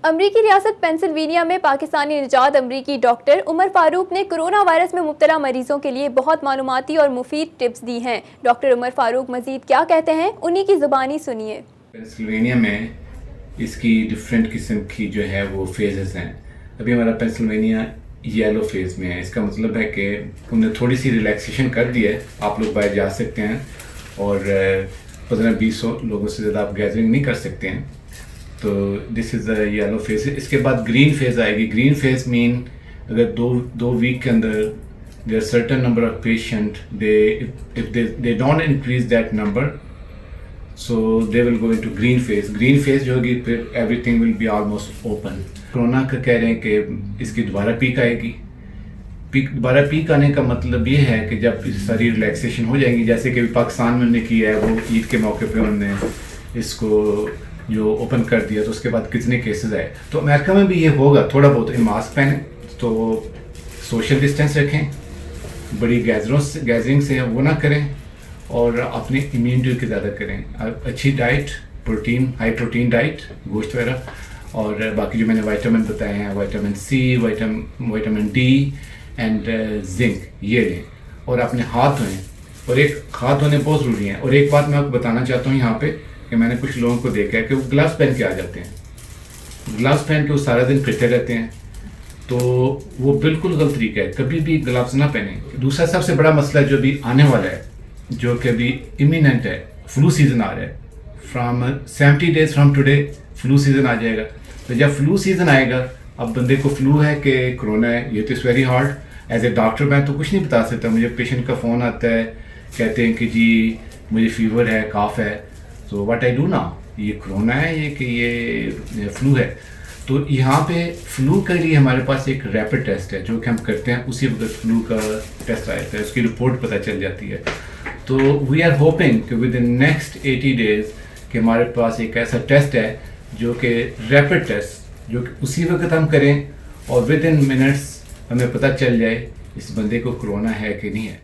امریکی ریاست پینسلوینیا میں پاکستانی نژاد امریکی ڈاکٹر عمر فاروق نے کرونا وائرس میں مبتلا مریضوں کے لیے بہت معلوماتی اور مفید ٹپس دی ہیں۔ ڈاکٹر عمر فاروق مزید کیا کہتے ہیں، انہی کی زبانی سنیے۔ پینسلوینیا میں اس کی ڈفرینٹ قسم کی جو ہے وہ فیزز ہیں۔ ابھی ہمارا پینسلوینیا یلو فیز میں ہے، اس کا مطلب ہے کہ ہم نے تھوڑی سی ریلیکسیشن کر دی ہے، آپ لوگ باہر جا سکتے ہیں اور 1500-20 لوگوں سے زیادہ آپ گیدرنگ نہیں کر سکتے ہیں، تو دس از اے یلو فیز۔ اس کے بعد گرین فیز آئے گی۔ گرین فیز مین اگر دو ویک کے اندر their certain number of patient they don't increase that number, so they will go into green phase. Green phase جو ہوگی پھر everything will be almost open. Corona کا کہہ رہے ہیں کہ اس کی دوبارہ پیک آئے گی۔ دوبارہ پیک آنے کا مطلب یہ ہے کہ جب ساری ریلیکسیشن ہو جائیں گی، جیسے کہ پاکستان میں انہوں نے کیا ہے، وہ عید کے موقع پہ انہوں نے اس کو جو اوپن کر دیا، تو اس کے بعد کتنے کیسز آئے۔ تو امریکہ میں بھی یہ ہوگا، تھوڑا بہت ماسک پہنیں، تو سوشل ڈسٹینس رکھیں، بڑی گیدرنگ سے وہ نہ کریں، اور اپنی امیونٹی کی زیادہ کریں۔ اچھی ڈائٹ، ہائی پروٹین ڈائٹ، گوشت وغیرہ، اور باقی جو میں نے وائٹامن بتائے ہیں، vitamin C, vitamin D and zinc, یہ لیں، اور اپنے ہاتھ دھوئیں۔ اور ہاتھ دھونے بہت ضروری ہیں۔ اور ایک بات میں آپ کو بتانا چاہتا ہوں یہاں پہ کہ میں نے کچھ لوگوں کو دیکھا ہے کہ وہ گلوز پہن کے آ جاتے ہیں، گلوز پہن کے وہ سارا دن پھرتے رہتے ہیں، تو وہ بالکل غلط طریقہ ہے، کبھی بھی گلوز نہ پہنیں۔ دوسرا سب سے بڑا مسئلہ جو بھی آنے والا ہے، جو کہ ابھی امییننٹ ہے، فلو سیزن آ رہا ہے۔ From 70 days from today flu season آ جائے گا۔ تو جب فلو سیزن آئے گا، اب بندے کو فلو ہے کہ کرونا ہے، یہ تو it's very hard. As a doctor میں تو کچھ نہیں بتا سکتا۔ مجھے پیشنٹ کا فون آتا ہے، کہتے ہیں کہ جی مجھے فیور ہے، کاف ہے، تو واٹ آئی ڈو ناؤ، یہ کرونا ہے یہ کہ یہ فلو ہے؟ تو یہاں پہ فلو کے لیے ہمارے پاس ایک ریپڈ ٹیسٹ ہے جو کہ ہم کرتے ہیں، اسی وقت فلو کا ٹیسٹ آیا تھا، اس کی رپورٹ پتہ چل جاتی ہے۔ تو وی آر ہوپنگ کہ ود ان نیکسٹ 80 days کہ ہمارے پاس ایک ایسا ٹیسٹ ہے جو کہ ریپڈ ٹیسٹ، جو کہ اسی وقت ہم کریں اور ود ان منٹس ہمیں پتہ چل جائے اس بندے کو کرونا ہے کہ نہیں ہے۔